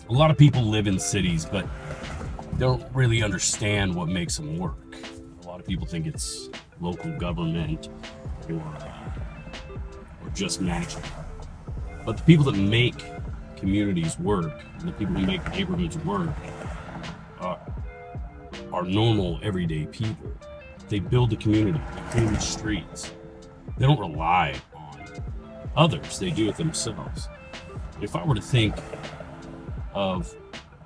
A lot of people live in cities, but don't really understand what makes them work. A lot of people think it's local government or just magic. But the people that make communities work, and the people who make neighborhoods work, are normal, everyday people. They build the community, they clean the streets. They don't rely on others, they do it themselves. If I were to think of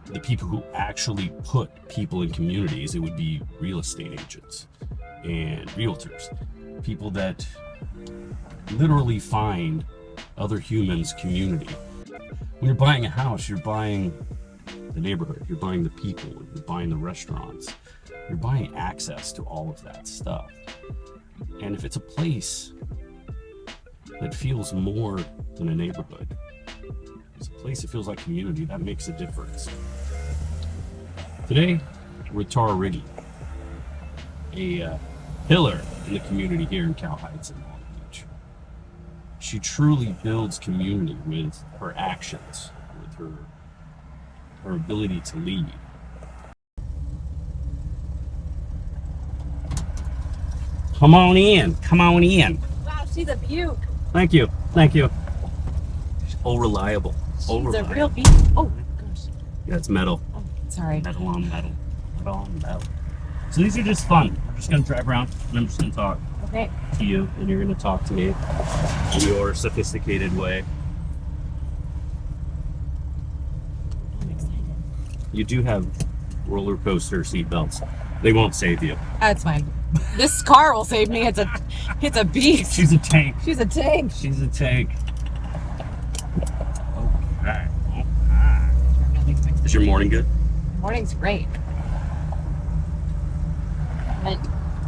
the people who actually put people in communities, it would be real estate agents and realtors. People that literally find other humans' community. When you're buying a house, you're buying the neighborhood, you're buying the people, you're buying the restaurants, you're buying access to all of that stuff. And if it's a place that feels more than a neighborhood, it's a place that feels like community, that makes a difference. Today, we're with Tara Riggi, a pillar in the community here in Cal Heights and Long Beach. She truly builds community with her actions, with her ability to lead. Come on in, come on in. Wow, she's a beaut. Thank you, thank you. She's all reliable. She's reliable. a real beaut. Oh my gosh. Yeah, it's metal. Oh, sorry. Metal on metal. Metal on metal. So these are just fun. I'm just gonna drive around and I'm just gonna talk Okay. to you, and you're gonna talk to me in your sophisticated way. I'm excited. You do have roller coaster seat belts. They won't save you. That's fine. This car will save me. It's a beast. She's a tank. She's a tank. She's a tank. Okay. Is your morning good? Morning's great. And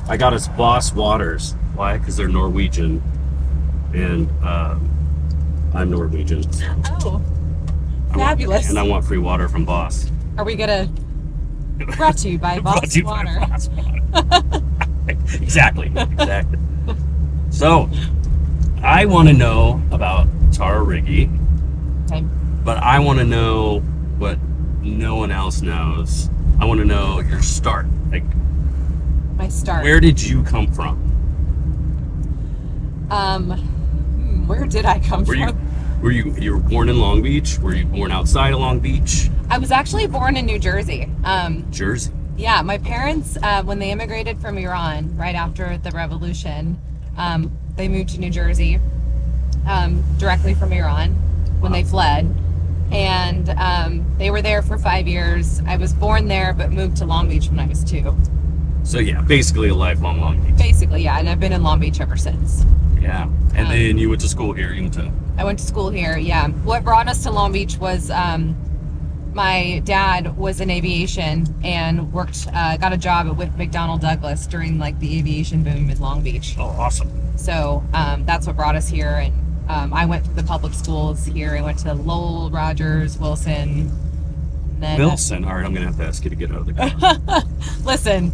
I got us Boss Waters. Why? Because they're Norwegian, and I'm Norwegian. oh, fabulous. And I want free water from Boss. Are we gonna brought to you by Brought Boss to you by Water? Boss Water. Exactly. So, I want to know about Tara Riggi, Okay. but I want to know what no one else knows. I want to know your start. Like, My start. where did you come from? Where did I come Were from? you were born in Long Beach? Were you born outside of Long Beach? I was actually born in New Jersey. Jersey. Yeah, my parents, when they immigrated from Iran right after the revolution, they moved to New Jersey directly from Iran when they fled. And they were there for 5 years. I was born there, but moved to Long Beach when I was 2. So yeah, basically a lifelong Long Beach. Basically, yeah, and I've been in Long Beach ever since. Yeah. And then you went to school here. You went to... I went to school here, yeah. What brought us to Long Beach was my dad was in aviation and worked, got a job with McDonnell Douglas during like the aviation boom in Long Beach. Oh, awesome. So that's what brought us here. And I went to the public schools here. I went to Lowell, Rogers, Wilson. Then, Wilson. All right, I'm gonna have to ask you to get out of the car. listen.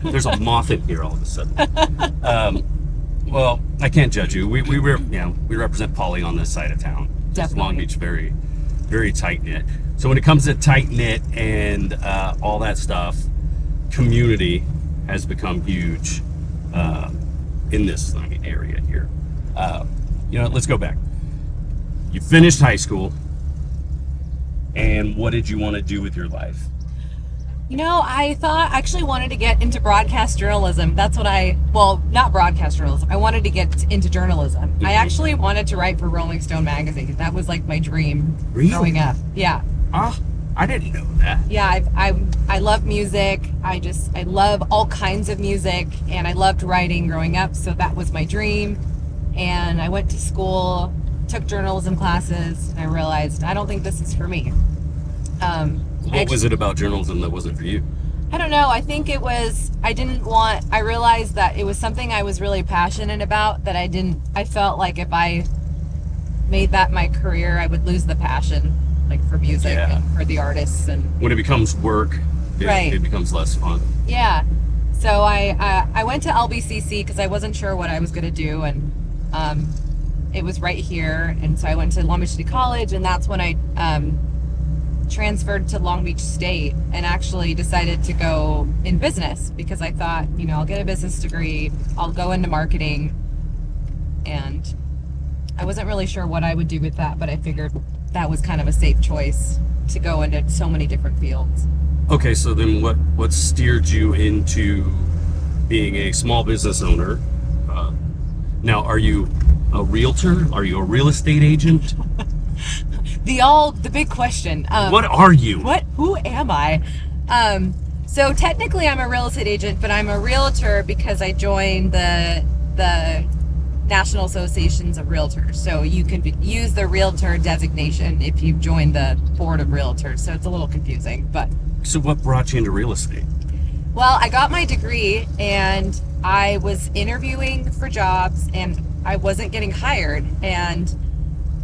There's a moth in here all of a sudden. Well, I can't judge you. We represent Poly on this side of town. Definitely. Long Beach, very, very tight knit. So when it comes to tight knit and all that stuff, community has become huge in this area here. Let's go back. You finished high school, and what did you want to do with your life? I actually wanted to get into broadcast journalism. That's what not broadcast journalism. I wanted to get into journalism. I actually wanted to write for Rolling Stone magazine. That was like my dream growing up. Yeah. I didn't know that. Yeah, I love music. I love all kinds of music, and I loved writing growing up, so that was my dream. And I went to school, took journalism classes, and I realized I don't think this is for me. What was it about journalism that wasn't for you? I don't know. I think it was, I realized that it was something I was really passionate about that I felt like if I made that my career, I would lose the passion, like for music and for the artists. And when it becomes work, it becomes less fun. Yeah. So I went to LBCC because I wasn't sure what I was going to do. And it was right here, and so I went to Long Beach City College, and that's when I transferred to Long Beach State and actually decided to go in business because I thought, I'll get a business degree, I'll go into marketing, and I wasn't really sure what I would do with that, but I figured that was kind of a safe choice to go into so many different fields. Okay, so then what steered you into being a small business owner? Now, are you a realtor? Are you a real estate agent? The big question. What are you? Who am I? So technically I'm a real estate agent, but I'm a realtor because I joined the National Associations of Realtors. So you can use the realtor designation if you've joined the board of realtors. So it's a little confusing, but. So what brought you into real estate? Well, I got my degree and I was interviewing for jobs and I wasn't getting hired, and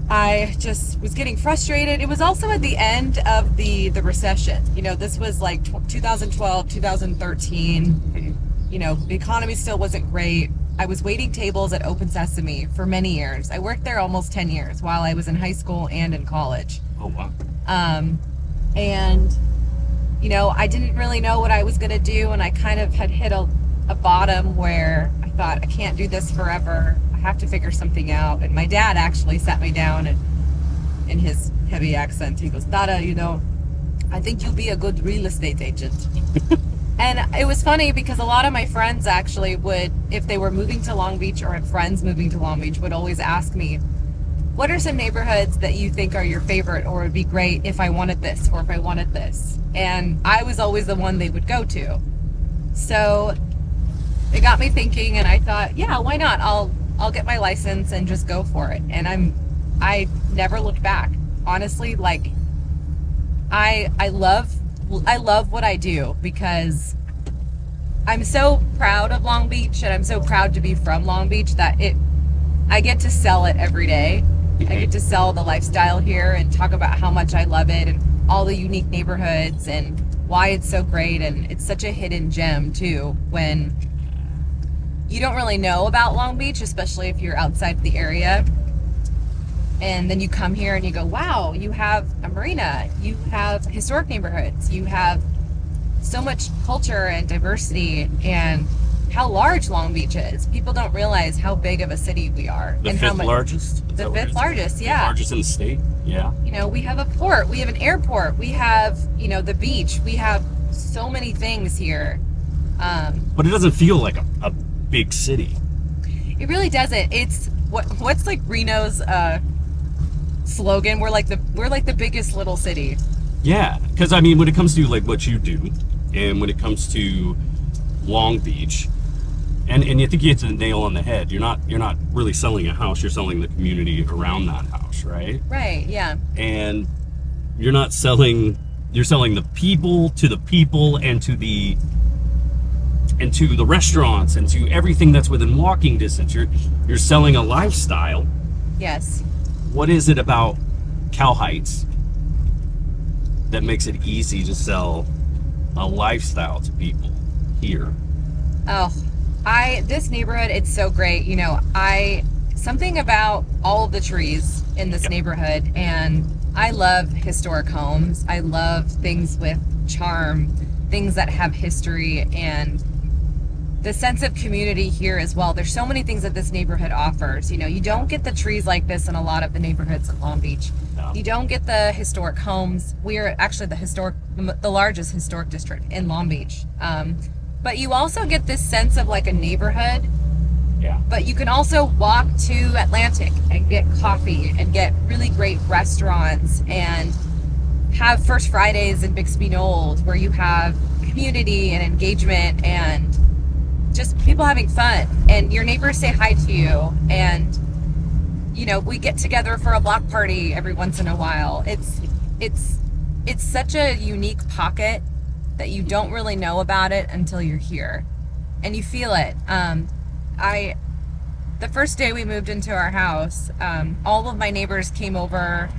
I just was getting frustrated. It was also at the end of the recession. This was like 2012, 2013. The economy still wasn't great. I was waiting tables at Open Sesame for many years. I worked there almost 10 years while I was in high school and in college. Oh, wow. And I didn't really know what I was going to do, and I kind of had hit a bottom where I thought, I can't do this forever. I have to figure something out. And my dad actually sat me down, and in his heavy accent, he goes, Tara, I think you'll be a good real estate agent. And it was funny because a lot of my friends actually would, if they were moving to Long Beach or had friends moving to Long Beach, would always ask me, what are some neighborhoods that you think are your favorite or would be great if I wanted this or if I wanted this? And I was always the one they would go to. So it got me thinking, and I thought, yeah, why not? I'll get my license and just go for it. And I never looked back. Honestly, like I love what I do because I'm so proud of Long Beach, and I'm so proud to be from Long Beach that I get to sell it every day. I get to sell the lifestyle here and talk about how much I love it and all the unique neighborhoods and why it's so great. And it's such a hidden gem too, when you don't really know about Long Beach, especially if you're outside the area. And then you come here and you go, wow, you have a marina, you have historic neighborhoods, you have so much culture and diversity, and how large Long Beach is. People don't realize how big of a city we are. The and fifth how much, largest? The fifth largest, yeah. The largest in the state, yeah. We have a port, we have an airport, we have, the beach, we have so many things here. But it doesn't feel like a big city. It really doesn't. It's what's like Reno's slogan? We're like the biggest little city. Yeah, because when it comes to like what you do, and when it comes to Long Beach, and I think you hit the nail on the head. You're not really selling a house. You're selling the community around that house, right? Right. Yeah. And you're selling the people to the people and to the restaurants and to everything that's within walking distance. You're selling a lifestyle. Yes. What is it about Cal Heights that makes it easy to sell a lifestyle to people here? Oh, this neighborhood, it's so great. Something about all of the trees in this neighborhood, and I love historic homes. I love things with charm, things that have history, and the sense of community here as well. There's so many things that this neighborhood offers. You don't get the trees like this in a lot of the neighborhoods in Long Beach. No. You don't get the historic homes. We're actually the largest historic district in Long Beach. But you also get this sense of like a neighborhood. Yeah. But you can also walk to Atlantic and get coffee and get really great restaurants and have First Fridays in Bixby Knolls where you have community and engagement and just people having fun, and your neighbors say hi to you, and we get together for a block party every once in a while. It's such a unique pocket that you don't really know about it until you're here and you feel it. The first day we moved into our house, all of my neighbors came over,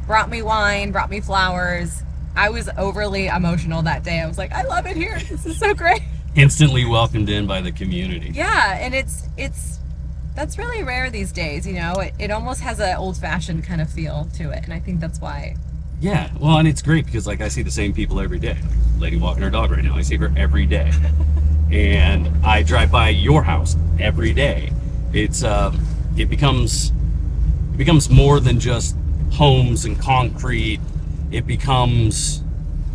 brought me wine, brought me flowers. I was overly emotional that day. I was like, I love it here. This is so great. Instantly welcomed in by the community. Yeah, and it's That's really rare these days, you know. It almost has an old-fashioned kind of feel to it, and I think that's why. Yeah, well, and it's great because like I see the same people every day. Lady walking her dog right now, I see her every day, and I drive by your house every day. It's it becomes more than just homes and concrete. It becomes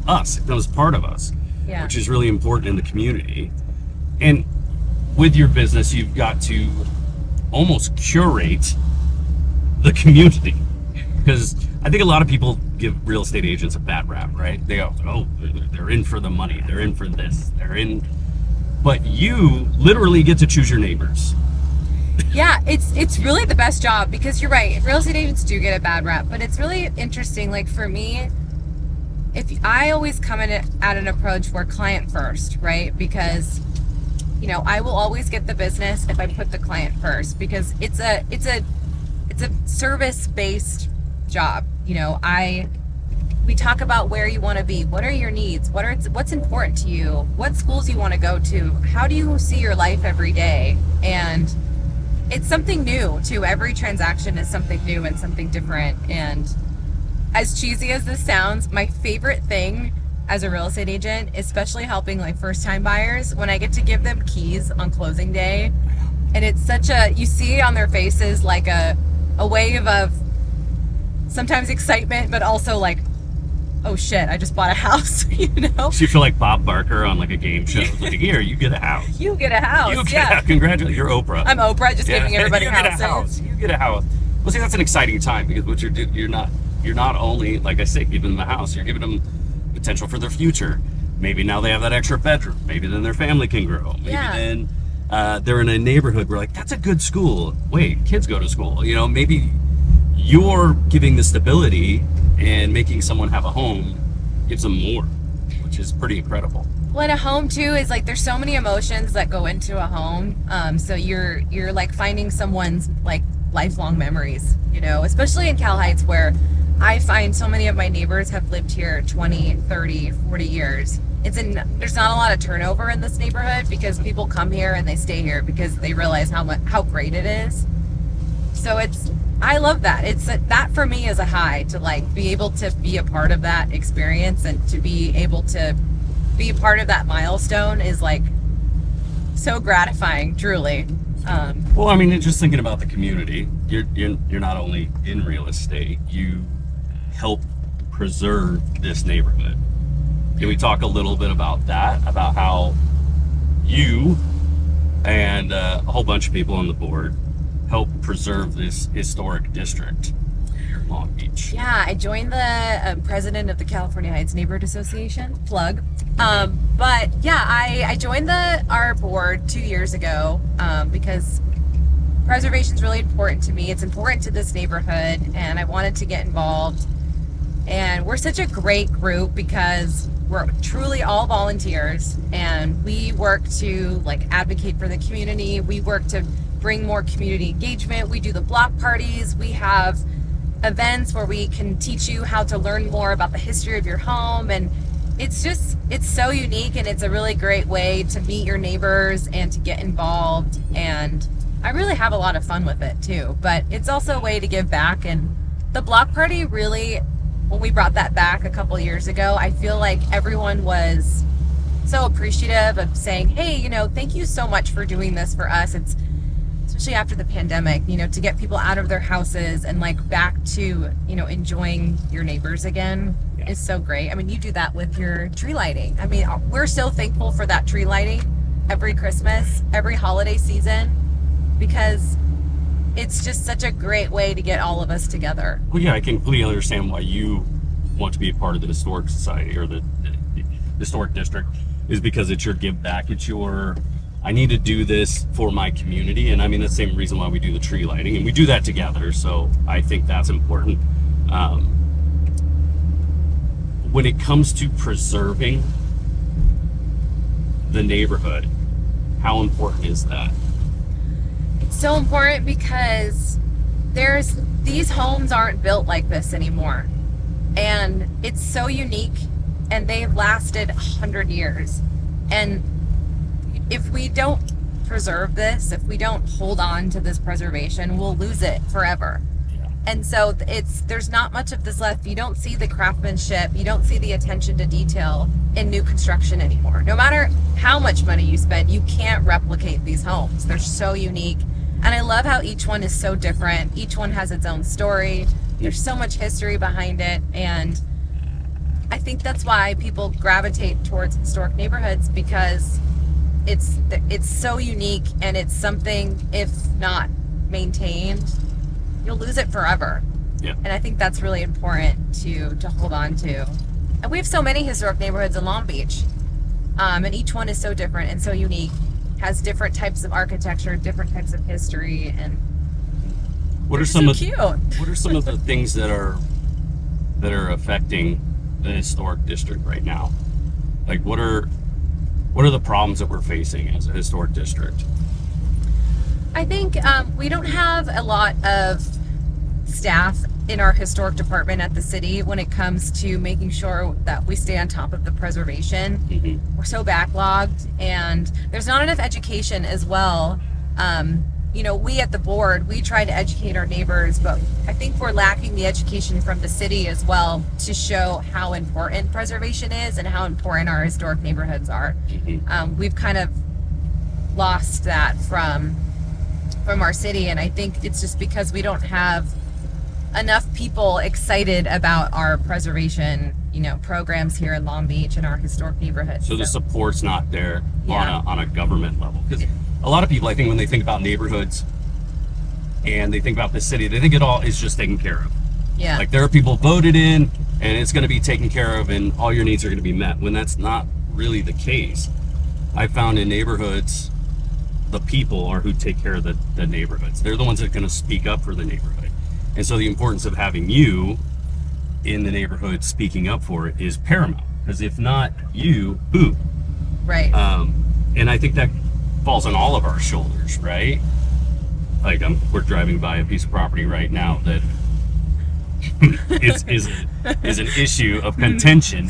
us. It becomes part of us, Yeah. which is really important in the community. And with your business, you've got to almost curate the community, because I think a lot of people give real estate agents a bad rap, right? They go, oh, they're in for the money, they're in for this, they're in. But you literally get to choose your neighbors. Yeah, it's really the best job, because you're right. Real estate agents do get a bad rap, but it's really interesting. Like for me, if I always come in at an approach where client first, right? Because you know, I will always get the business if I put the client first, because it's a service-based job. You know, we talk about where you want to be, what are your needs, what's important to you, what schools you want to go to, how do you see your life every day, and it's something new too. Every transaction is something new and something different. And as cheesy as this sounds, my favorite thing as a real estate agent, especially helping like first-time buyers, when I get to give them keys on closing day, and it's such you see on their faces like a wave of sometimes excitement, but also like, oh shit, I just bought a house, you know? So you feel like Bob Barker on like a game show. It's like, here, you get a house. You get a house. You get yeah. a house. Congratulations, you're Oprah. I'm Oprah, just giving everybody you houses. get a house. You get a house. Well, see, that's an exciting time, because what you're not only, like I say, giving them a house, you're giving them potential for their future. Maybe now they have that extra bedroom. Maybe then their family can grow. Maybe then they're in a neighborhood where like, that's a good school. Wait, kids go to school. You know, maybe you're giving the stability and making someone have a home gives them more, which is pretty incredible. Well, and a home too is like, there's so many emotions that go into a home. So you're like finding someone's like lifelong memories, you know, especially in Cal Heights, where I find so many of my neighbors have lived here 20, 30, 40 years. There's not a lot of turnover in this neighborhood, because people come here and they stay here because they realize how great it is. So I love that. That for me is a high, to like be able to be a part of that experience, and to be able to be a part of that milestone is like so gratifying, truly. Well, I mean, just thinking about the community, you're not only in real estate, you help preserve this neighborhood. Can we talk a little bit about that, about how you and a whole bunch of people on the board help preserve this historic district here in Long Beach? Yeah, I joined the president of the California Heights Neighborhood Association, plug. But yeah, I joined our board 2 years ago, because preservation is really important to me. It's important to this neighborhood, and I wanted to get involved. And we're such a great group, because we're truly all volunteers, and we work to like advocate for the community. We work to bring more community engagement. We do the block parties. We have events where we can teach you how to learn more about the history of your home. And it's so unique, and it's a really great way to meet your neighbors and to get involved. And I really have a lot of fun with it too, but it's also a way to give back. And the block party really, when we brought that back a couple years ago, I feel like everyone was so appreciative of saying, hey, you know, thank you so much for doing this for us. It's especially after the pandemic, you know, to get people out of their houses and like back to, you know, enjoying your neighbors again is so great. I mean, you do that with your tree lighting. I mean, we're so thankful for that tree lighting every Christmas, every holiday season, because it's just such a great way to get all of us together. Well, yeah, I can completely understand why you want to be a part of the Historic Society or the Historic District, is because it's your give back. It's your, I need to do this for my community. And I mean, the same reason why we do the tree lighting, and we do that together. So I think that's important. When it comes to preserving the neighborhood, how important is that? It's so important, because these homes aren't built like this anymore. And it's so unique, and they've lasted 100 years. And if we don't preserve this, if we don't hold on to this preservation, we'll lose it forever. Yeah. And so there's not much of this left. You don't see the craftsmanship, you don't see the attention to detail in new construction anymore. No matter how much money you spend, you can't replicate these homes. They're so unique. And I love how each one is so different. Each one has its own story. There's so much history behind it. And I think that's why people gravitate towards historic neighborhoods, because it's so unique, and it's something, if not maintained, you'll lose it forever. Yeah. And I think that's really important to hold on to. And we have so many historic neighborhoods in Long Beach, and each one is so different and so unique, has different types of architecture, different types of history, and what are some of the things that are affecting the historic district right now? Like, what are the problems that we're facing as a historic district? I think we don't have a lot of staff in our historic department at the city when it comes to making sure that we stay on top of the preservation. Mm-hmm. We're so backlogged, and there's not enough education as well. We at the board, we try to educate our neighbors, but I think we're lacking the education from the city as well to show how important preservation is and how important our historic neighborhoods are. Mm-hmm. We've kind of lost that from our city, and I think it's just because we don't have enough people excited about our preservation, programs here in Long Beach and our historic neighborhoods. So the support's not there Yeah. on a government level. Because a lot of people, I think, when they think about neighborhoods and they think about the city, they think it all is just taken care of. Yeah. Like, there are people voted in, and it's going to be taken care of, and all your needs are going to be met, when that's not really the case. I found in neighborhoods, the people are who take care of the neighborhoods. They're the ones that are going to speak up for the neighborhood. And so the importance of having you in the neighborhood speaking up for it is paramount. Because if not you, who? Right. And I think that falls on all of our shoulders, right? Like, we're driving by a piece of property right now that is an issue of contention.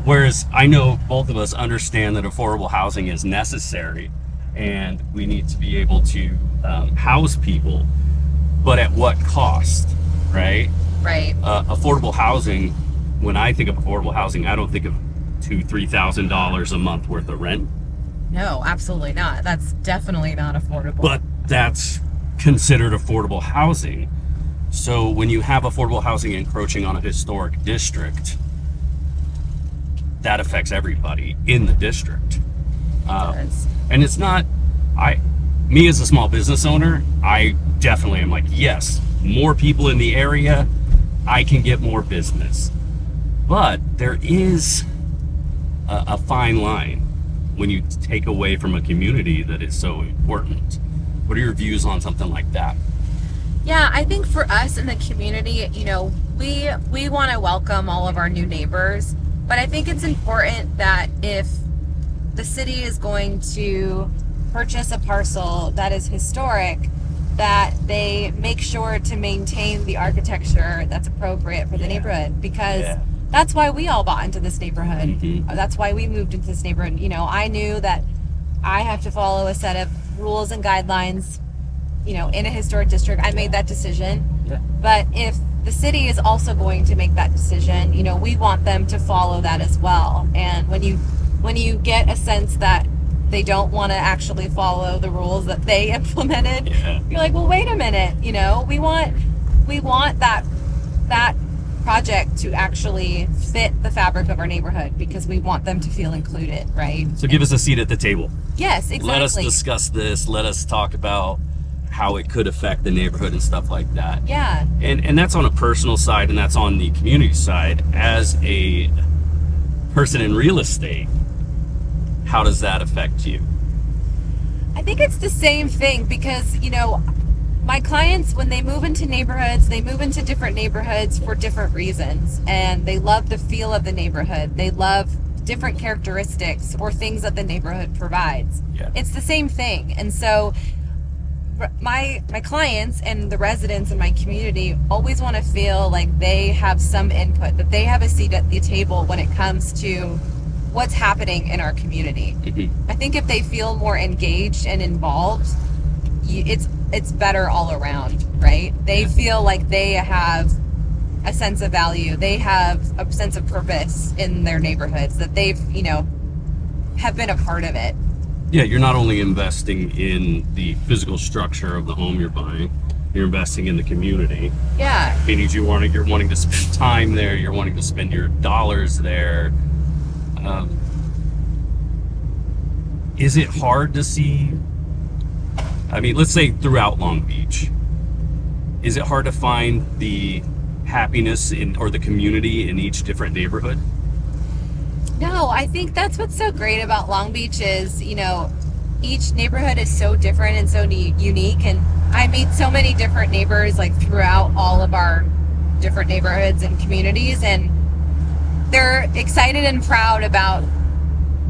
Whereas I know both of us understand that affordable housing is necessary, and we need to be able to house people, but at what cost, right? Right. Affordable housing, when I think of affordable housing, I don't think of $2,000-$3,000 a month worth of rent. No, absolutely not. That's definitely not affordable. But that's considered affordable housing. So when you have affordable housing encroaching on a historic district, that affects everybody in the district. And it's not, me as a small business owner, I definitely am like, yes, more people in the area, I can get more business. But there is a fine line when you take away from a community that is so important. What are your views on something like that? Yeah, I think for us in the community, we want to welcome all of our new neighbors, but I think it's important that if the city is going to purchase a parcel that is historic, that they make sure to maintain the architecture that's appropriate for the neighborhood, because that's why we all bought into this neighborhood. Mm-hmm. That's why we moved into this neighborhood. I knew that I have to follow a set of rules and guidelines, in a historic district. I made that decision. Yeah. But if the city is also going to make that decision, we want them to follow that as well. And when you get a sense that they don't want to actually follow the rules that they implemented, you're like, well, wait a minute, we want that project to actually fit the fabric of our neighborhood, because we want them to feel included, right? So give us a seat at the table. Yes, exactly. Let us discuss this. Let us talk about how it could affect the neighborhood and stuff like that. Yeah. And that's on a personal side, and that's on the community side. As a person in real estate, how does that affect you? I think it's the same thing, because, my clients, when they move into neighborhoods, they move into different neighborhoods for different reasons, and they love the feel of the neighborhood. They love different characteristics or things that the neighborhood provides. Yeah. It's the same thing. And so my clients and the residents in my community always want to feel like they have some input, that they have a seat at the table when it comes to what's happening in our community. Mm-hmm. I think if they feel more engaged and involved, it's better all around, right? They feel like they have a sense of value. They have a sense of purpose in their neighborhoods, that they've, have been a part of it. Yeah, you're not only investing in the physical structure of the home you're buying, you're investing in the community. Yeah. Meaning you're wanting to spend time there, you're wanting to spend your dollars there. Is it hard to see? I mean, let's say throughout Long Beach, is it hard to find the happiness or the community in each different neighborhood? No, I think that's what's so great about Long Beach is, each neighborhood is so different and so unique. And I meet so many different neighbors like throughout all of our different neighborhoods and communities, and they're excited and proud about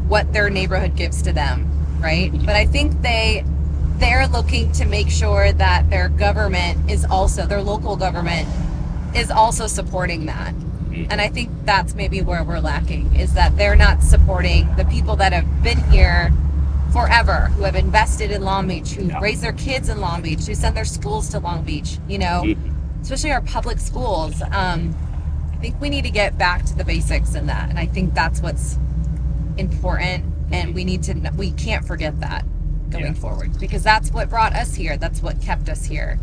what their neighborhood gives to them, right? But I think they're looking to make sure that their government is also, their local government is also supporting that. And I think that's maybe where we're lacking, is that they're not supporting the people that have been here forever, who have invested in Long Beach, who raise their kids in Long Beach, who send their schools to Long Beach, especially our public schools. I think we need to get back to the basics in that. And I think that's what's important. And we can't forget that going forward, because that's what brought us here. That's what kept us here.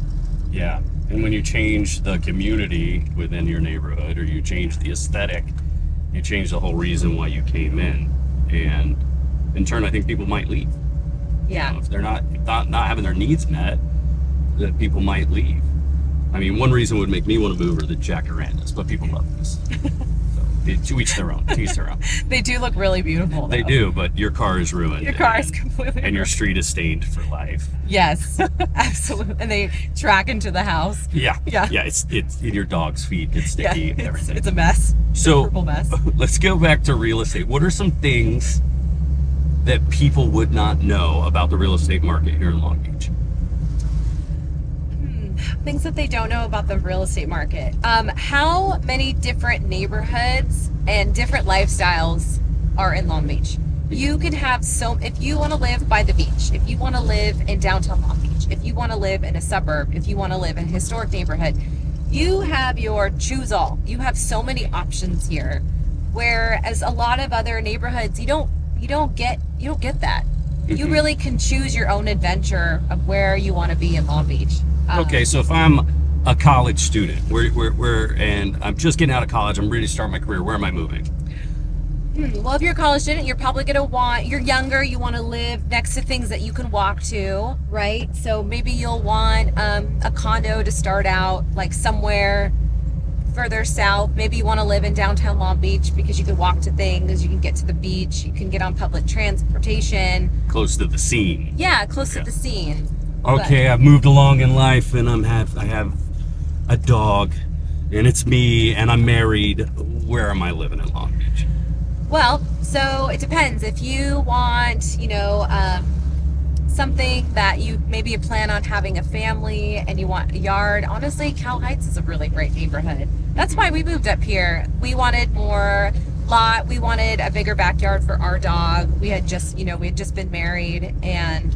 Yeah. And when you change the community within your neighborhood, or you change the aesthetic, you change the whole reason why you came in. And in turn, I think people might leave. Yeah. If they're not having their needs met, that people might leave. I mean, one reason would make me want to move are the jacarandas, but people love this. To each their own. To each their own. They do look really beautiful, though. They do, but your car is ruined. Your car is completely and your street is stained for life. Yes, absolutely. And they track into the house. Yeah. Yeah. Yeah, it's in your dog's feet. It's sticky and everything. It's a mess. So, a purple mess. Let's go back to real estate. What are some things that people would not know about the real estate market here in Long Beach? Things that they don't know about the real estate market. How many different neighborhoods and different lifestyles are in Long Beach? You can have if you want to live by the beach, if you want to live in downtown Long Beach, if you want to live in a suburb, if you want to live in a historic neighborhood, you have your choose all. You have so many options here. Whereas a lot of other neighborhoods, you don't get that. You really can choose your own adventure of where you want to be in Long Beach. Okay, so if I'm a college student, and I'm just getting out of college, I'm ready to start my career, where am I moving? Well, if you're a college student, you're probably going to you're younger, you want to live next to things that you can walk to, right? So maybe you'll want a condo to start out, like somewhere further south. Maybe you want to live in downtown Long Beach because you can walk to things, you can get to the beach, you can get on public transportation. Close to the scene. Yeah, close to the scene. Okay, I've moved along in life, and I have a dog, and it's me, and I'm married. Where am I living in Long Beach? Well, so it depends. If you want, something that you plan on having a family and you want a yard, honestly, Cal Heights is a really great neighborhood. That's why we moved up here. We wanted more lot. We wanted a bigger backyard for our dog. We had just been married, and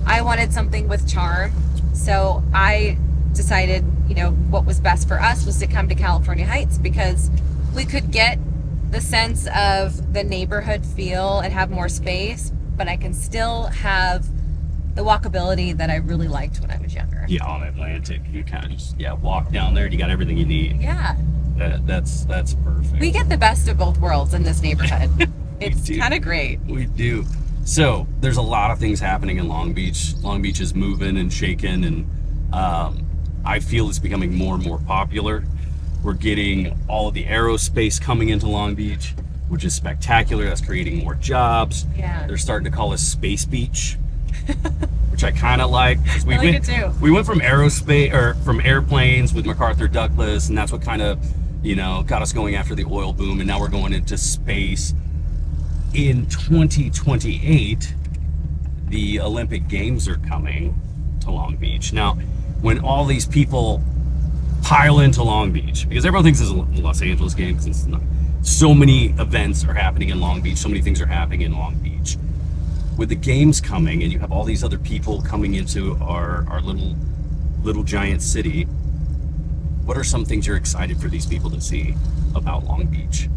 I wanted something with charm. So I decided, what was best for us was to come to California Heights, because we could get the sense of the neighborhood feel and have more space, but I can still have the walkability that I really liked when I was younger. Yeah, on Atlantic, you kind of just walk down there and you got everything you need. Yeah. That's perfect. We get the best of both worlds in this neighborhood. It's kind of great. We do. So there's a lot of things happening in Long Beach. Long Beach is moving and shaking, and I feel it's becoming more and more popular. We're getting all of the aerospace coming into Long Beach, which is spectacular. That's creating more jobs. Yeah. They're starting to call us Space Beach, which I kind of like. I like it too. We went from from airplanes with MacArthur Douglas, and that's what kind of, got us going after the oil boom, and now we're going into space. In 2028, the Olympic Games are coming to Long Beach. Now, when all these people pile into Long Beach because everyone thinks it's a Los Angeles game because it's not. So many events are happening in Long Beach. So many things are happening in Long Beach. With the games coming, and you have all these other people coming into our little giant city. What are some things you're excited for these people to see about Long Beach?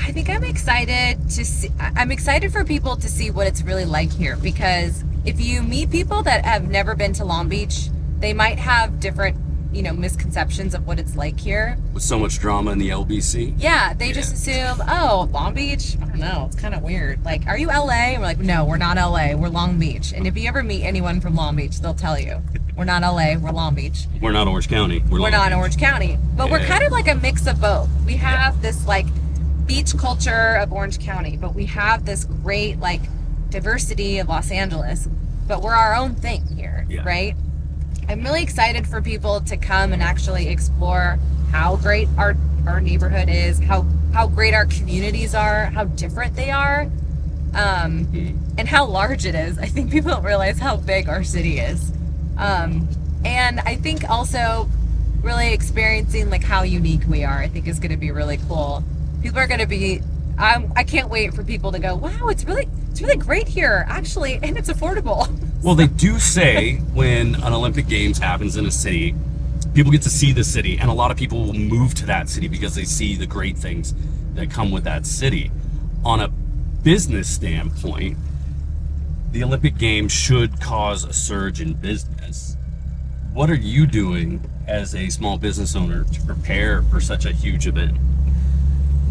I think I'm excited to see. I'm excited for people to see what it's really like here, because if you meet people that have never been to Long Beach, they might have different, misconceptions of what it's like here. With so much drama in the LBC? Yeah, they just assume, oh, Long Beach? I don't know. It's kind of weird. Like, are you LA? And we're like, no, we're not LA. We're Long Beach. And if you ever meet anyone from Long Beach, they'll tell you, we're not LA. We're Long Beach. We're not Orange County. We're not Orange County. But we're kind of like a mix of both. We have this, like, beach culture of Orange County, but we have this great, like, diversity of Los Angeles. But we're our own thing here, right? I'm really excited for people to come and actually explore how great our neighborhood is, how great our communities are, how different they are, and how large it is. I think people don't realize how big our city is. And I think also really experiencing like how unique we are, I think is going to be really cool. People are going to be, I can't wait for people to go, wow, it's really great here, actually, and it's affordable. Well, they do say when an Olympic Games happens in a city, people get to see the city, and a lot of people will move to that city because they see the great things that come with that city. On a business standpoint, the Olympic Games should cause a surge in business. What are you doing as a small business owner to prepare for such a huge event?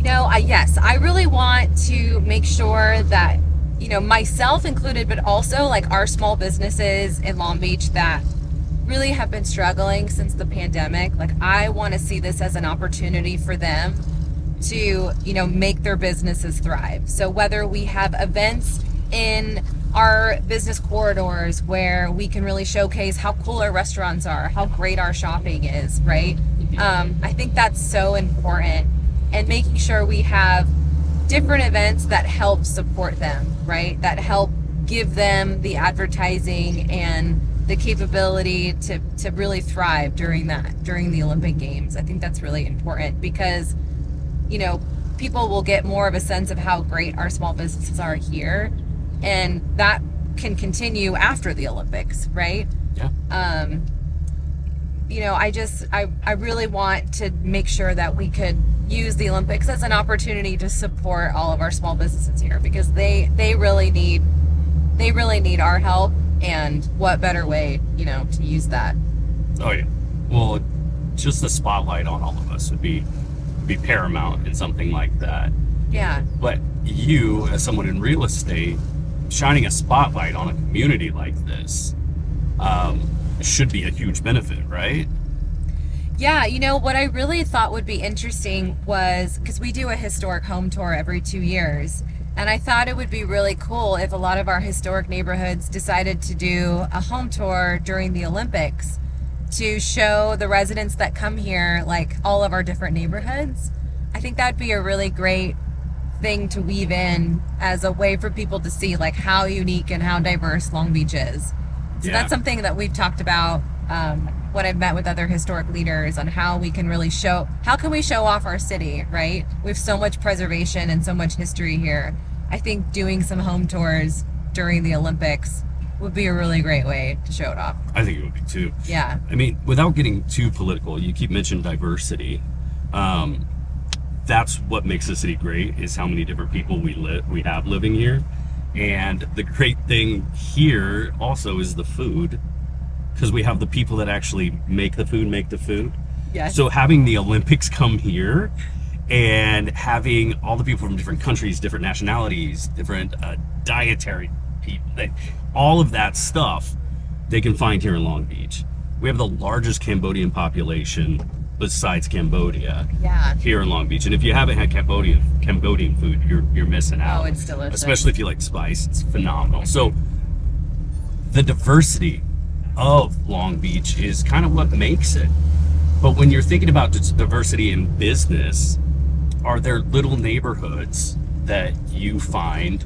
Yes, I really want to make sure that, myself included, but also like our small businesses in Long Beach that really have been struggling since the pandemic. Like, I want to see this as an opportunity for them to, make their businesses thrive. So whether we have events in our business corridors where we can really showcase how cool our restaurants are, how great our shopping is, right? I think that's so important. And making sure we have different events that help support them, right? That help give them the advertising and the capability to really thrive during the Olympic Games. I think that's really important because, people will get more of a sense of how great our small businesses are here, and that can continue after the Olympics, right? Yeah. I really want to make sure that we could use the Olympics as an opportunity to support all of our small businesses here, because they really need our help, and what better way, to use that. Oh yeah. Well, just the spotlight on all of us would be paramount in something like that. Yeah. But you, as someone in real estate, shining a spotlight on a community like this should be a huge benefit, right? Yeah, what I really thought would be interesting was, because we do a historic home tour every 2 years, and I thought it would be really cool if a lot of our historic neighborhoods decided to do a home tour during the Olympics to show the residents that come here, like, all of our different neighborhoods. I think that'd be a really great thing to weave in as a way for people to see, like, how unique and how diverse Long Beach is. So that's something that we've talked about when I've met with other historic leaders on how we can really show off our city, right? We have so much preservation and so much history here. I think doing some home tours during the Olympics would be a really great way to show it off. I think it would be too. Yeah. I mean, without getting too political, you keep mentioning diversity. That's what makes the city great, is how many different people we have living here. And the great thing here also is the food, because we have the people that actually make the food. Yes. So having the Olympics come here and having all the people from different countries, different nationalities, different dietary people, all of that stuff they can find here in Long Beach. We have the largest Cambodian population besides Cambodia here in Long Beach. And if you haven't had Cambodian food, you're missing out. Oh, it's delicious. Especially if you like spice. It's phenomenal. So the diversity of Long Beach is kind of what makes it. But when you're thinking about diversity in business, are there little neighborhoods that you find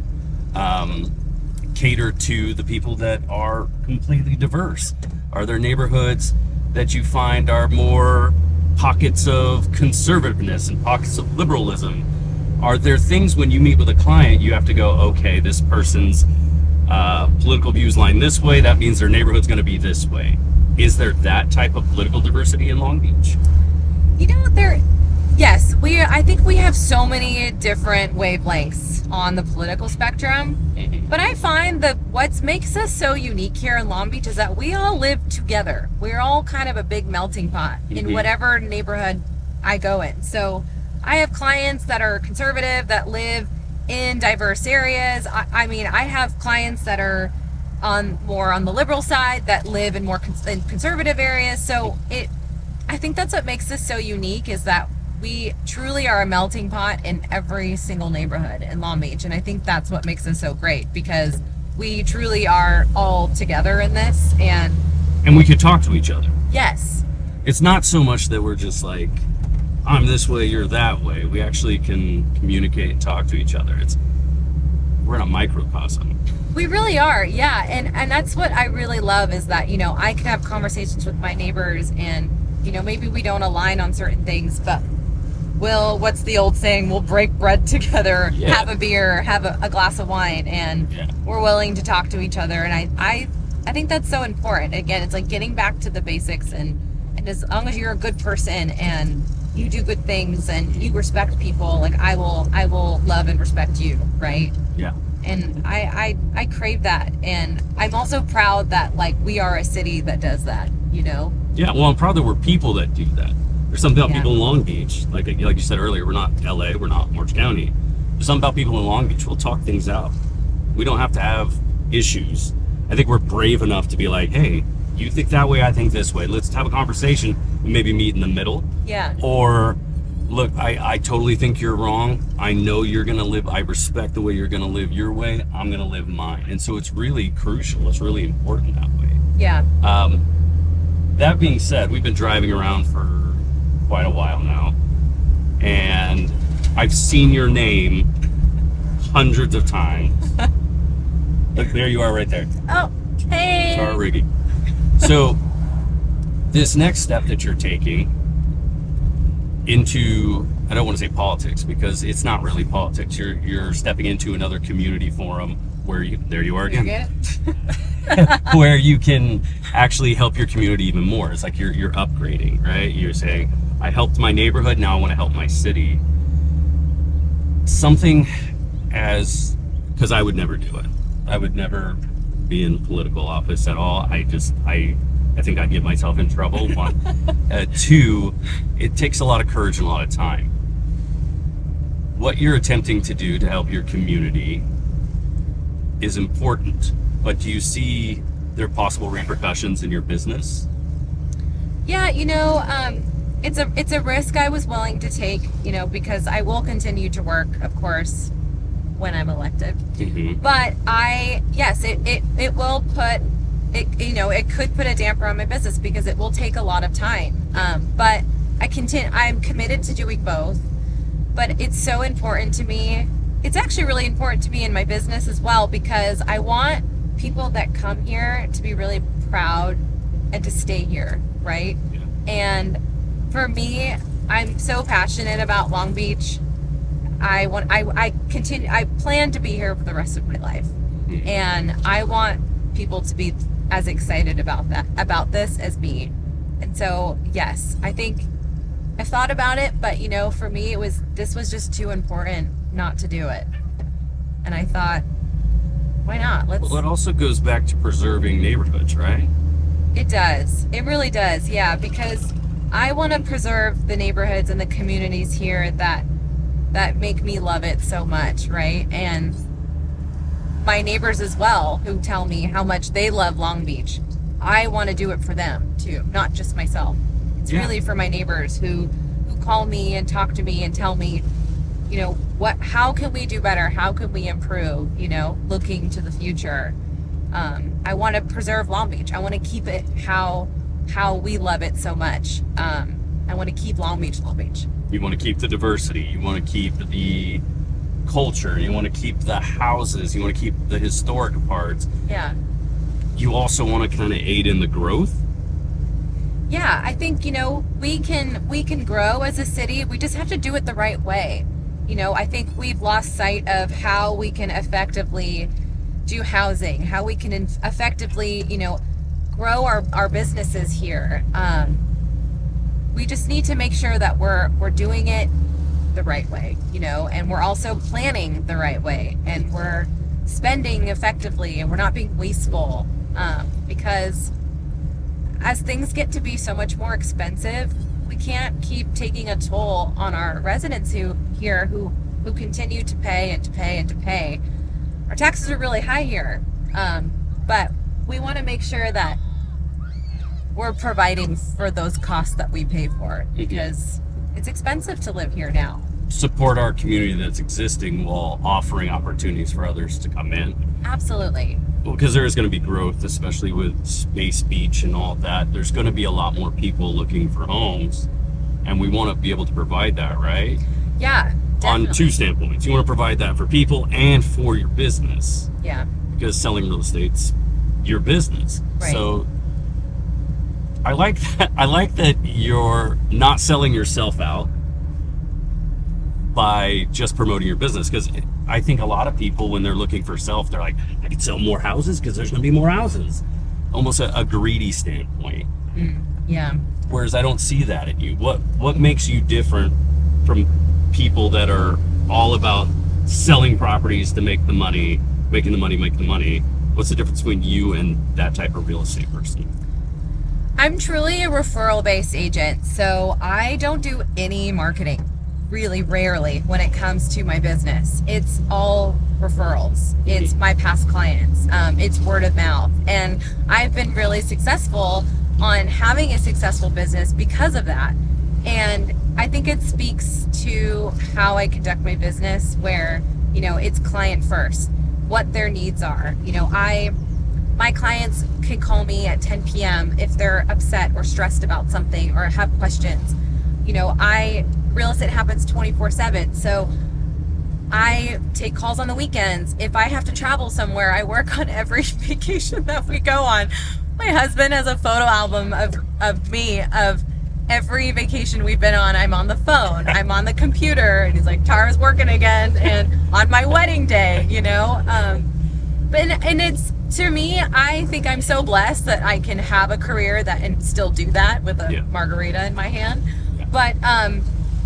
cater to the people that are completely diverse? Are there neighborhoods that you find are more pockets of conservativeness and pockets of liberalism. Are there things when you meet with a client you have to go, okay, this person's political views line this way, that means their neighborhood's going to be this way? Is there that type of political diversity in Long Beach? You know, yes, I think we have so many different wavelengths on the political spectrum. But I find that what makes us so unique here in Long Beach is that we all live together. We're all kind of a big melting pot in whatever neighborhood I go in. So I have clients that are conservative that live in diverse areas. I mean, I have clients that are more on the liberal side that live in more in conservative areas. So I think that's what makes this so unique, is that we truly are a melting pot in every single neighborhood in Long Beach. And I think that's what makes us so great, because we truly are all together in this. And we could talk to each other. Yes. It's not so much that we're just like, I'm this way, you're that way. We actually can communicate and talk to each other. We're in a microcosm. We really are, yeah. And that's what I really love, is that, you know, I can have conversations with my neighbors, and, you know, maybe we don't align on certain things, but what's the old saying? We'll break bread together, have a beer, have a glass of wine, and we're willing to talk to each other. And I think that's so important. Again, it's like getting back to the basics, and as long as you're a good person and you do good things and you respect people, like I will love and respect you, right? Yeah. And I crave that, and I'm also proud that, like, we are a city that does that, you know? Yeah, well, I'm proud that we're people that do that. There's something about people in Long Beach, like you said earlier, we're not LA, we're not Orange County. There's something about people in Long Beach. We'll talk things out. We don't have to have issues. I think we're brave enough to be like, hey, you think that way, I think this way. Let's have a conversation and maybe meet in the middle. Yeah. Or, look, I totally think you're wrong. I know you're going to live, I respect the way you're going to live your way. I'm going to live mine. And so it's really crucial. It's really important that way. Yeah. That being said, we've been driving around for quite a while now, and I've seen your name hundreds of times. Look, there you are right there. Oh, hey. Tara Riggi. So this next step that you're taking into, I don't want to say politics, because it's not really politics. You're stepping into another community forum where there you are again. Where you can actually help your community even more. It's like you're upgrading, right? You're saying, I helped my neighborhood, now I want to help my city. Something because I would never do it. I would never be in political office at all. I think I'd get myself in trouble. One. Two, it takes a lot of courage and a lot of time. What you're attempting to do to help your community is important, but do you see there possible repercussions in your business? Yeah, you know, it's a risk I was willing to take, you know, because I will continue to work, of course, when I'm elected. But it will put it, you know, it could put a damper on my business because it will take a lot of time. But I'm committed to doing both. But it's so important to me. It's actually really important to me in my business as well, because I want people that come here to be really proud and to stay here, right? Yeah. And for me, I'm so passionate about Long Beach. I plan to be here for the rest of my life. And I want people to be as excited about this as me. And so, yes, I think I've thought about it, but you know, for me, this was just too important not to do it. And I thought, why not? Well, it also goes back to preserving neighborhoods, right? It does. It really does. Yeah, because I want to preserve the neighborhoods and the communities here that make me love it so much, right? And my neighbors as well, who tell me how much they love Long Beach. I want to do it for them too, not just myself. It's really for my neighbors who call me and talk to me and tell me, you know, how can we do better? How can we improve? You know, looking to the future. I want to preserve Long Beach. I want to keep it how we love it so much. I want to keep Long Beach, Long Beach. You want to keep the diversity. You want to keep the culture. You want to keep the houses. You want to keep the historic parts. Yeah. You also want to kind of aid in the growth. Yeah, I think, we can grow as a city. We just have to do it the right way. I think we've lost sight of how we can effectively do housing, how we can effectively, grow our businesses here. We just need to make sure that we're doing it the right way, and we're also planning the right way, and we're spending effectively, and we're not being wasteful, because as things get to be so much more expensive, we can't keep taking a toll on our residents who continue to pay and to pay and to pay. Our taxes are really high here, but we want to make sure that we're providing for those costs that we pay for, because it's expensive to live here now. Support our community that's existing while offering opportunities for others to come in. Absolutely. Well, because there is going to be growth, especially with Space Beach and all that. There's going to be a lot more people looking for homes, and we want to be able to provide that, right? Yeah, definitely. On two standpoints. You want to provide that for people and for your business. Yeah. Because selling real estate's your business. Right. So I like that. I like that you're not selling yourself out by just promoting your business, because I think a lot of people, when they're looking for self, they're like, I could sell more houses because there's going to be more houses. Almost a greedy standpoint. Yeah. Whereas I don't see that in you. What makes you different from people that are all about selling properties to make the money, making the money, make the money? What's the difference between you and that type of real estate person? I'm truly a referral-based agent, so I don't do any marketing, really rarely, when it comes to my business. It's all referrals. It's my past clients. It's word of mouth. And I've been really successful on having a successful business because of that. And I think it speaks to how I conduct my business, where, it's client first, what their needs are. My clients can call me at 10 p.m. if they're upset or stressed about something or have questions. Real estate happens 24/7, so I take calls on the weekends. If I have to travel somewhere, I work on every vacation that we go on. My husband has a photo album of me of every vacation we've been on. I'm on the phone, I'm on the computer, and he's like, Tara's working again, and on my wedding day, and it's, to me, I think I'm so blessed that I can have a career and still do that with a margarita in my hand. But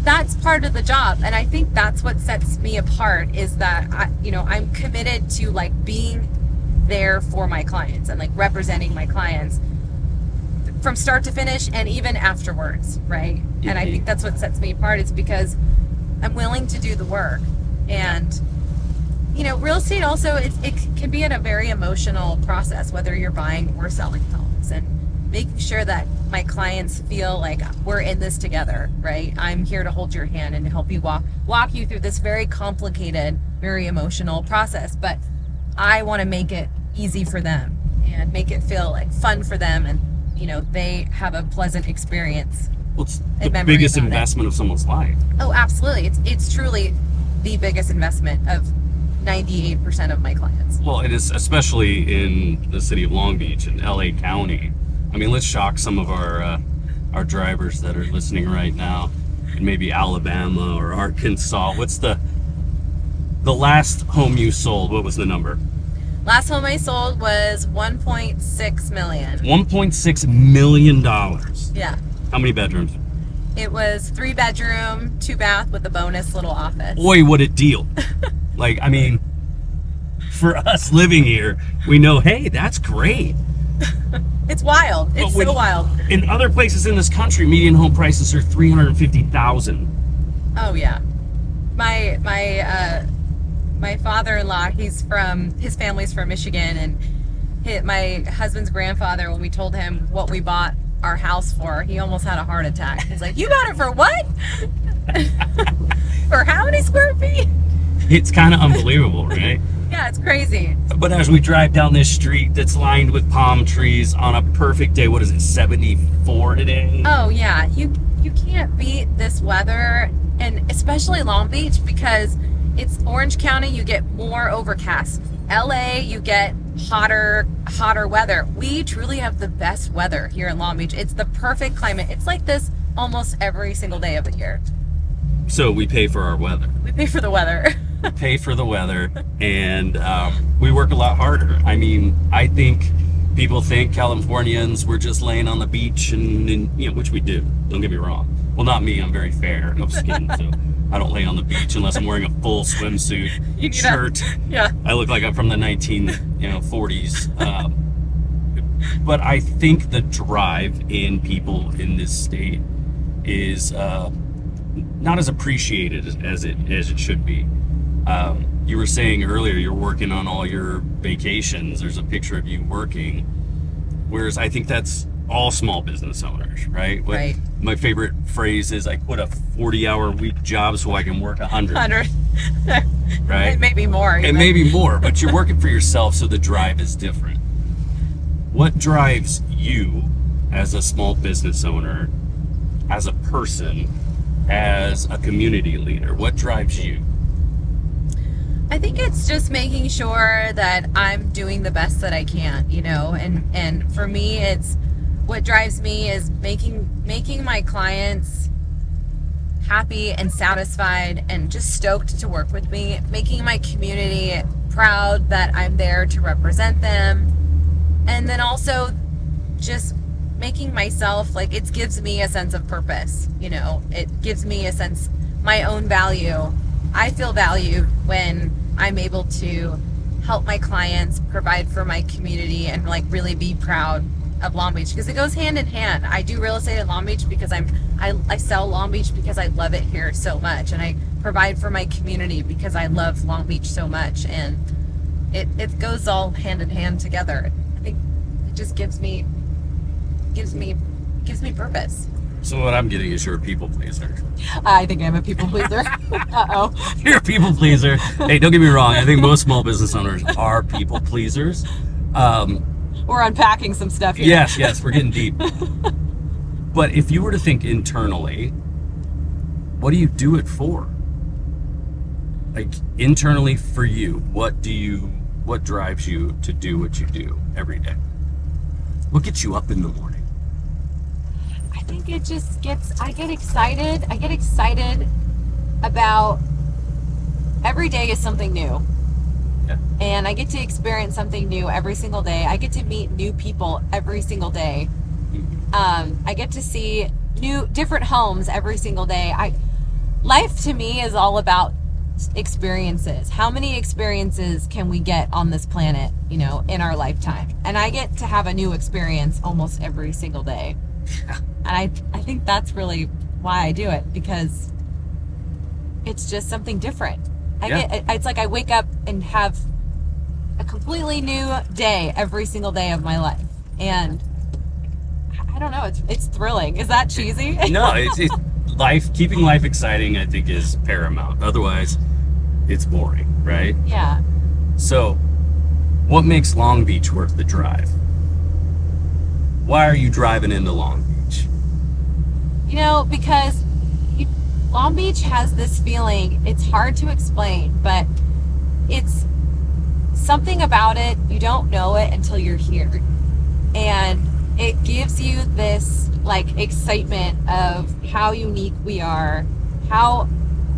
that's part of the job, and I think that's what sets me apart, is that I'm committed to being there for my clients and representing my clients from start to finish and even afterwards, right? And I think that's what sets me apart, is because I'm willing to do the work. And real estate also, it can be a very emotional process, whether you're buying or selling homes, and making sure that my clients feel like we're in this together, right? I'm here to hold your hand and help you walk you through this very complicated, very emotional process. But I want to make it easy for them and make it feel fun for them, and they have a pleasant experience. Well, it's the biggest investment of someone's life. Oh, absolutely. It's truly the biggest investment of 98% of my clients. Well, it is, especially in the city of Long Beach and LA County. I mean, let's shock some of our drivers that are listening right now, in maybe Alabama or Arkansas. What's the last home you sold? What was the number? Last home I sold was $1.6 million. $1.6 million. Yeah. How many bedrooms? It was 3-bedroom, 2-bath with a bonus little office. Boy, what a deal. For us living here, we know, hey, that's great. It's wild. It's so wild. In other places in this country, median home prices are $350,000. Oh yeah. My father-in-law, his family's from Michigan, and my husband's grandfather, when we told him what we bought our house for, he almost had a heart attack. He's like, you bought it for what? For how many square feet? It's kind of unbelievable, right? Yeah, it's crazy. But as we drive down this street that's lined with palm trees on a perfect day, what is it, 74 today? Oh yeah, you can't beat this weather, and especially Long Beach, because it's Orange County, you get more overcast. LA, you get hotter weather. We truly have the best weather here in Long Beach. It's the perfect climate. It's like this almost every single day of the year. So we pay for our weather. We pay for the weather. We pay for the weather, and we work a lot harder. I mean, I think people think Californians, we're just laying on the beach, and which we do. Don't get me wrong. Well, not me. I'm very fair of skin, so I don't lay on the beach unless I'm wearing a full swimsuit shirt. Yeah. I look like I'm from the 1940s. But I think the drive in people in this state is not as appreciated as it should be. You were saying earlier you're working on all your vacations. There's a picture of you working, whereas I think that's all small business owners, right? Right. My favorite phrase is I quit a 40-hour week job so I can work 100. 100. Right? It may be more. It may be more, but you're working for yourself, so the drive is different. What drives you as a small business owner, as a person, as a community leader? What drives you? I think it's just making sure that I'm doing the best that I can, and for me, it's what drives me is making my clients happy and satisfied and just stoked to work with me, making my community proud that I'm there to represent them, and then also just making myself, like, it gives me a sense of purpose, it gives me a sense, my own value. I feel valued when I'm able to help my clients, provide for my community, and like really be proud of Long Beach, because it goes hand in hand. I do real estate in Long Beach because I sell Long Beach because I love it here so much, and I provide for my community because I love Long Beach so much, and it goes all hand in hand together. I think it just gives me purpose. So what I'm getting is you're a people pleaser. I think I'm a people pleaser. Uh-oh. You're a people pleaser. Hey, don't get me wrong. I think most small business owners are people pleasers. We're unpacking some stuff here. Yes, we're getting deep. But if you were to think internally, what do you do it for? Like, internally for you, what drives you to do what you do every day? What gets you up in the morning? I think it just I get excited about every day is something new. Yeah. And I get to experience something new every single day. I get to meet new people every single day. I get to see different homes every single day. Life to me is all about experiences. How many experiences can we get on this planet, in our lifetime? And I get to have a new experience almost every single day. And I think that's really why I do it, because it's just something different. It's like I wake up and have a completely new day every single day of my life. And I don't know, it's thrilling. Is that cheesy? No, it's keeping life exciting, I think, is paramount. Otherwise, it's boring, right? Yeah. So, what makes Long Beach worth the drive? Why are you driving into Long Beach? Because Long Beach has this feeling, it's hard to explain, but it's something about it, you don't know it until you're here. And it gives you this excitement of how unique we are, how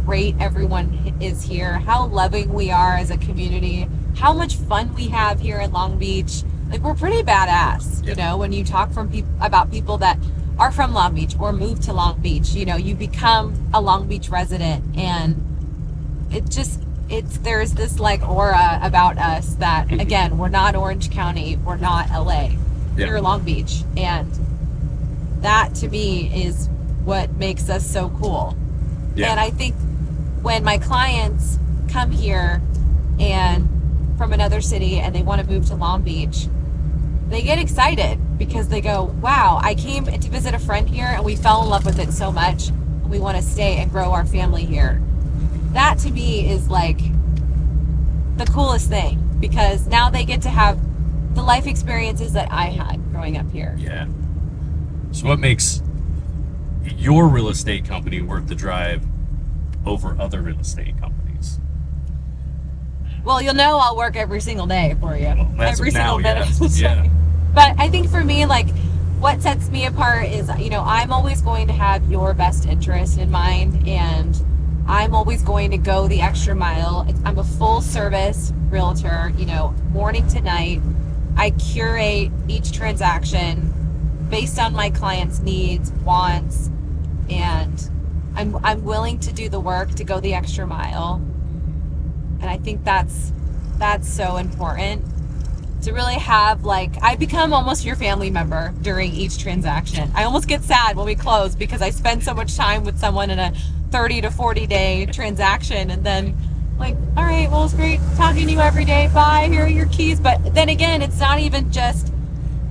great everyone is here, how loving we are as a community, how much fun we have here in Long Beach. We're pretty badass, when you talk about people that are from Long Beach or move to Long Beach, you become a Long Beach resident, and there's this aura about us that, again, we're not Orange County, we're not LA, we're Long Beach, and that to me is what makes us so cool. And I think when my clients come here and from another city and they want to move to Long Beach, they get excited because they go, wow, I came to visit a friend here and we fell in love with it so much, and we want to stay and grow our family here. That to me is the coolest thing, because now they get to have the life experiences that I had growing up here. Yeah. So what makes your real estate company worth the drive over other real estate companies? Well, you'll know I'll work every single day for you. As Every of now, single minute yes. of the Yeah. day. But I think for me, like, what sets me apart is, I'm always going to have your best interest in mind, and I'm always going to go the extra mile. I'm a full service realtor, morning to night. I curate each transaction based on my client's needs, wants, and I'm willing to do the work to go the extra mile. And I think that's so important to really have, like, I become almost your family member during each transaction. I almost get sad when we close because I spend so much time with someone in a 30 to 40 day transaction, and then like, all right, well, it's great talking to you every day, bye, here are your keys. But then again, it's not even just,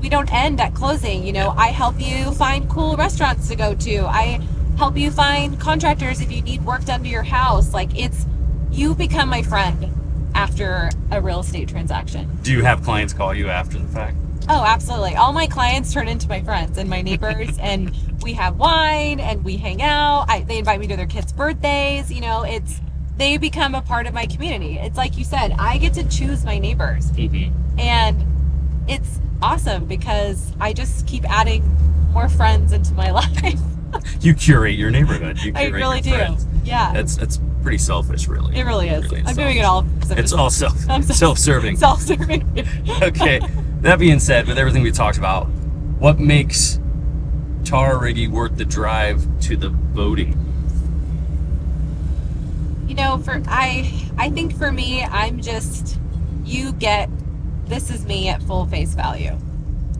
we don't end at closing. I help you find cool restaurants to go to. I help you find contractors if you need work done to your house. Like, you become my friend after a real estate transaction. Do you have clients call you after the fact? Oh, absolutely. All my clients turn into my friends and my neighbors, and we have wine and we hang out. They invite me to their kids' birthdays. They become a part of my community. It's like you said, I get to choose my neighbors. Mm-hmm. And it's awesome because I just keep adding more friends into my life. You curate your neighborhood. You I curate really your do. friends. Yeah. That's pretty selfish, really. It really is. Really I'm selfish. doing it all because It's all self-serving. Self-serving. Okay. That being said, with everything we talked about, what makes Tara Riggi worth the drive to the voting? I think for me, this is me at full face value.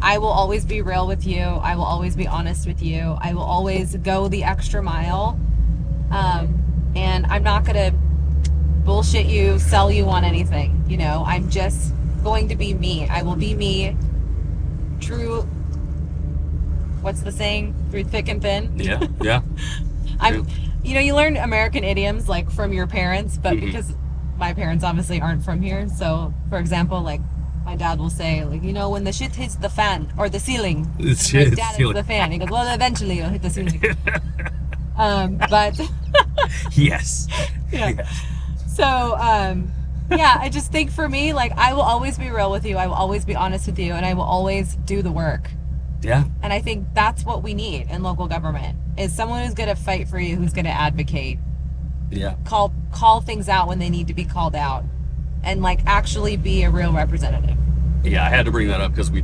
I will always be real with you. I will always be honest with you. I will always go the extra mile. And I'm not going to bullshit you, sell you on anything. I'm just going to be me. I will be me. True. What's the saying? Through thick and thin. Yeah. Yeah. You learn American idioms like from your parents, but Mm-hmm. because my parents obviously aren't from here. So, for example, like, my dad will say, like, when the shit hits the fan or the ceiling, The and shit my hits dad the hits ceiling. the fan. He goes, well, eventually it'll hit the ceiling. But Yes. yeah. Yes. So, yeah, I just think for me, like, I will always be real with you. I will always be honest with you, and I will always do the work. Yeah. And I think that's what we need in local government, is someone who's going to fight for you, who's going to advocate, Yeah. call things out when they need to be called out, and, like, actually be a real representative. Yeah, I had to bring that up because we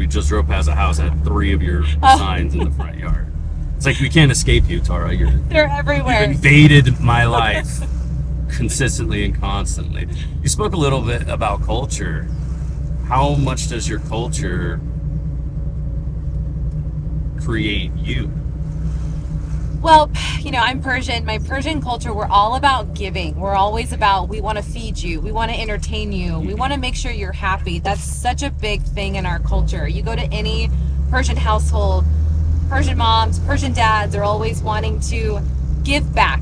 just drove past a house that had 3 of your signs in the front yard. It's like, we can't escape you, Tara. They're everywhere. You've invaded my life consistently and constantly. You spoke a little bit about culture. How much does your culture create you? Well, I'm Persian. My Persian culture, we're all about giving. We're always about, we want to feed you. We want to entertain you. We want to make sure you're happy. That's such a big thing in our culture. You go to any Persian household, Persian moms, Persian dads are always wanting to give back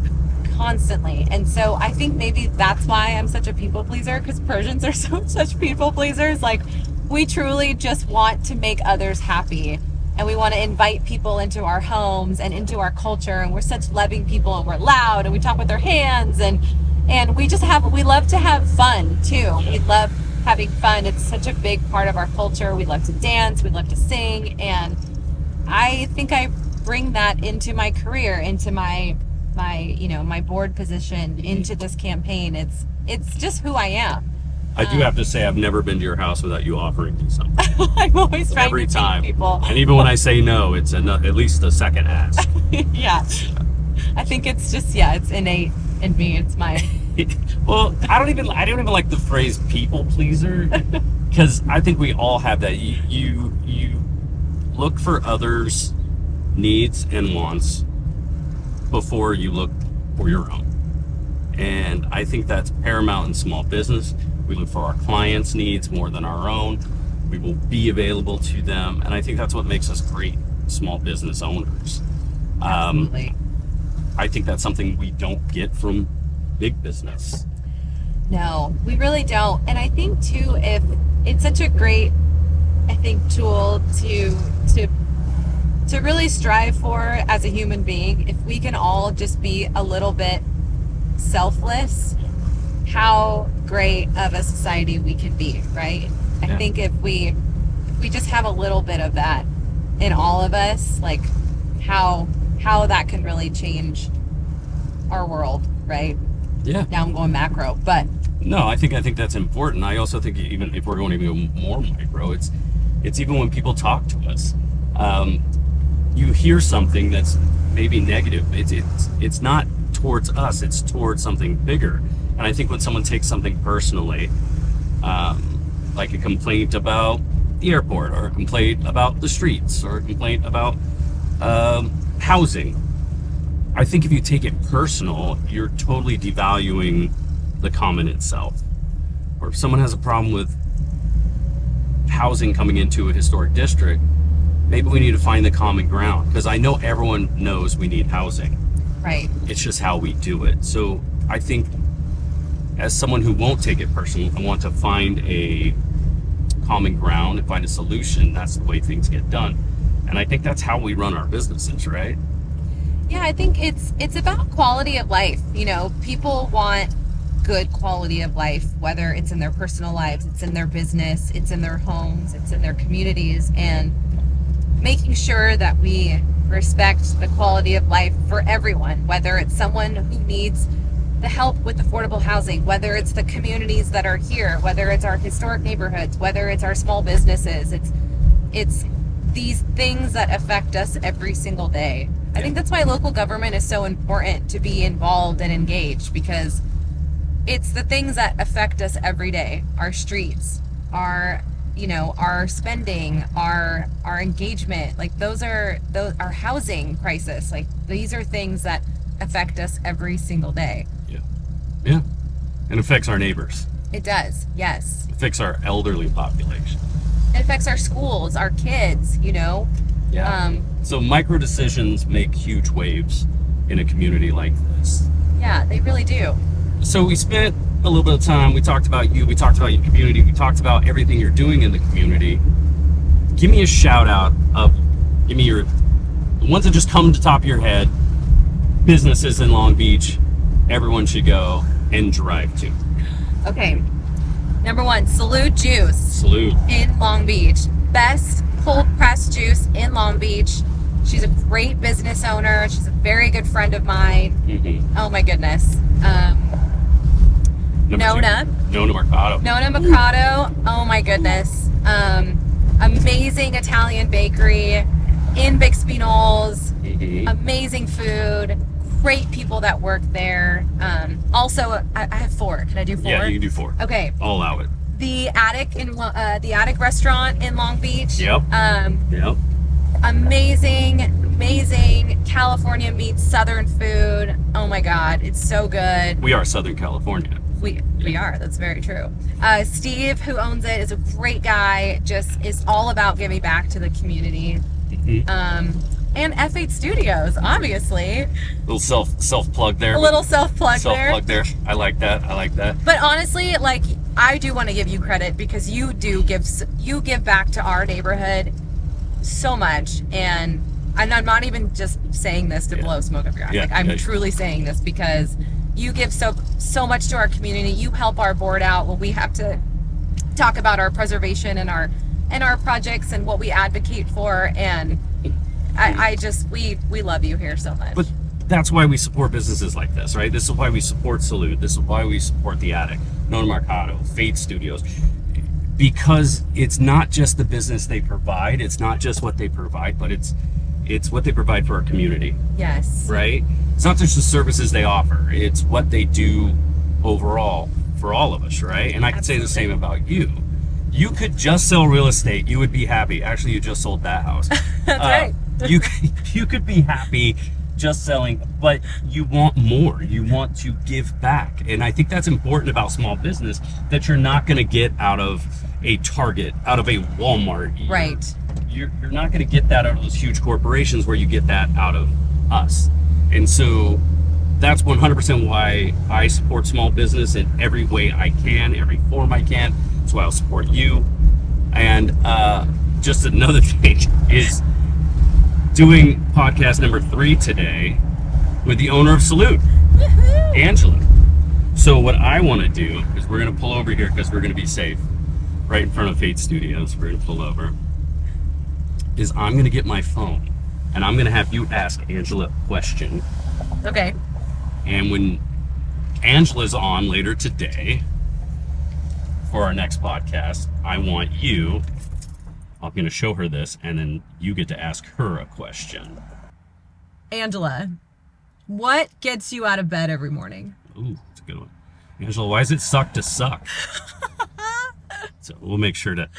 constantly. And so I think maybe that's why I'm such a people pleaser, because Persians are such people pleasers. Like, we truly just want to make others happy. And we want to invite people into our homes and into our culture. And we're such loving people, and we're loud, and we talk with our hands, and we love to have fun too. We love having fun. It's such a big part of our culture. We love to dance, we love to sing. And I think I bring that into my career, into my board position, into this campaign. It's just who I am. I do have to say, I've never been to your house without you offering me something. I'm always trying Every to time. meet people. And even when I say no, it's at least a second ask. Yeah. I think it's just, it's innate in me. It's my... Well, I don't even like the phrase people pleaser, because I think we all have that. You look for others' needs and wants before you look for your own. And I think that's paramount in small business. We look for our clients' needs more than our own. We will be available to them. And I think that's what makes us great small business owners. Absolutely. I think that's something we don't get from big business. No, we really don't. And I think too, if it's such a great, tool to really strive for as a human being, if we can all just be a little bit selfless, how great of a society we can be, right? I think if we just have a little bit of that in all of us, like how that can really change our world, right? Yeah. Now I'm going macro, but no, I think that's important. I also think even if we're going even more micro, it's even when people talk to us, you hear something that's maybe negative. It's not towards us, it's towards something bigger. And I think when someone takes something personally, like a complaint about the airport, or a complaint about the streets, or a complaint about housing, I think if you take it personal, you're totally devaluing the comment itself. Or if someone has a problem with housing coming into a historic district, maybe we need to find the common ground, because I know everyone knows we need housing. right. It's just how we do it. So I think as someone who won't take it personally, I want to find a common ground and find a solution. That's the way things get done. And I think that's how we run our businesses, right? Yeah, I think it's about quality of life. You know, people want good quality of life, whether it's in their personal lives, it's in their business, it's in their homes, it's in their communities, and making sure that we respect the quality of life for everyone, whether it's someone who needs the help with affordable housing, whether it's the communities that are here, whether it's our historic neighborhoods, whether it's our small businesses. It's these things that affect us every single day. I think that's why local government is so important to be involved and engaged, because it's the things that affect us every day. Our streets, our spending, our engagement, like our housing crisis. Like these are things that affect us every single day. Yeah. And affects our neighbors. It does, yes. It affects our elderly population. It affects our schools, our kids, Yeah. So micro decisions make huge waves in a community like this. Yeah, they really do. So we spent a little bit of time, we talked about you, we talked about your community, we talked about everything you're doing in the community. Give me a shout out give me the ones that just come to the top of your head, businesses in Long Beach, everyone should go and drive to. Okay. Number 1, Salute Juice. Salute. In Long Beach. Best cold pressed juice in Long Beach. She's a great business owner. She's a very good friend of mine. Mm-hmm. Oh my goodness. Nona Mercado. Nona Mercado. Oh my goodness. Amazing Italian bakery in Bixby Knolls. Mm-hmm. Amazing food. Great people that work there. Also, I have 4. Can I do 4? Yeah, you can do 4. Okay. I'll allow it. The Attic restaurant in Long Beach. Yep. Yep. Amazing California meets Southern food. Oh my God, it's so good. We are Southern California. We are. That's very true. Steve, who owns it, is a great guy. Just is all about giving back to the community. Mm-hmm. And F8 Studios, obviously. Little self plug there. A little self plug there. I like that. But honestly, like, I do want to give you credit, because you give back to our neighborhood so much. And I'm not even just saying this to blow smoke up your ass. I'm truly saying this because you give so much to our community. You help our board out when we have to talk about our preservation and our projects and what we advocate for. And we love you here so much. But that's why we support businesses like this, right? This is why we support Salute. This is why we support the Attic, Nona Mercado, Fate Studios, because it's not just the business they provide. It's not just what they provide, but it's what they provide for our community. Yes. Right? It's not just the services they offer. It's what they do overall for all of us, right? And I can say the same about you. You could just sell real estate. You would be happy. Actually, you just sold that house. That's right. You could be happy just selling, but you want more. You want to give back. And I think that's important about small business, that you're not going to get out of a Target, out of a Walmart. Right. You're not going to get that out of those huge corporations where you get that out of us. And so that's 100% why I support small business in every way I can, every form I can. That's why I'll support you. And just another thing is doing podcast number 3 today with the owner of Salute, Angela. So what I want to do is we're going to pull over here because we're going to be safe, right in front of Fate Studios. We're going to pull over. Is I'm going to get my phone, and I'm going to have you ask Angela a question. Okay. And when Angela's on later today for our next podcast, I want you, I'm going to show her this, and then you get to ask her a question. Angela, what gets you out of bed every morning? Ooh, that's a good one. Angela, why does it suck to suck? So we'll make sure to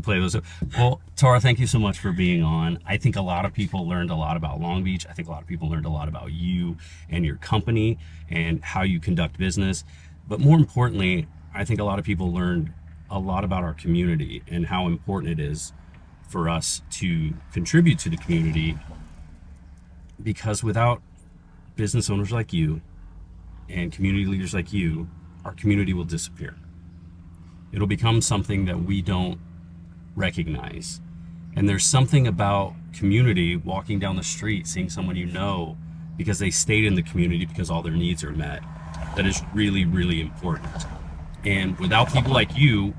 play those. Well, Tara, thank you so much for being on. I think a lot of people learned a lot about Long Beach. I think a lot of people learned a lot about you and your company and how you conduct business. But more importantly, I think a lot of people learned a lot about our community and how important it is for us to contribute to the community, because without business owners like you and community leaders like you, our community will disappear. It'll become something that we don't recognize. And there's something about community, walking down the street, seeing someone you know because they stayed in the community because all their needs are met, that is really, really important. And without people like you,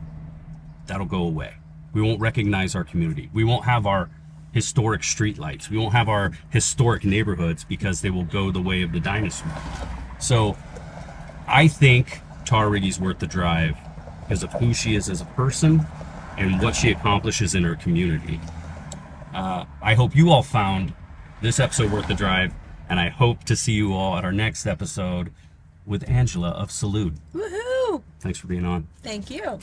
that'll go away. We won't recognize our community. We won't have our historic streetlights. We won't have our historic neighborhoods because they will go the way of the dinosaur. So I think Tara Riggi's worth the drive because of who she is as a person and what she accomplishes in her community. I hope you all found this episode worth the drive, and I hope to see you all at our next episode with Angela of Salute. Woohoo! Thanks for being on. Thank you.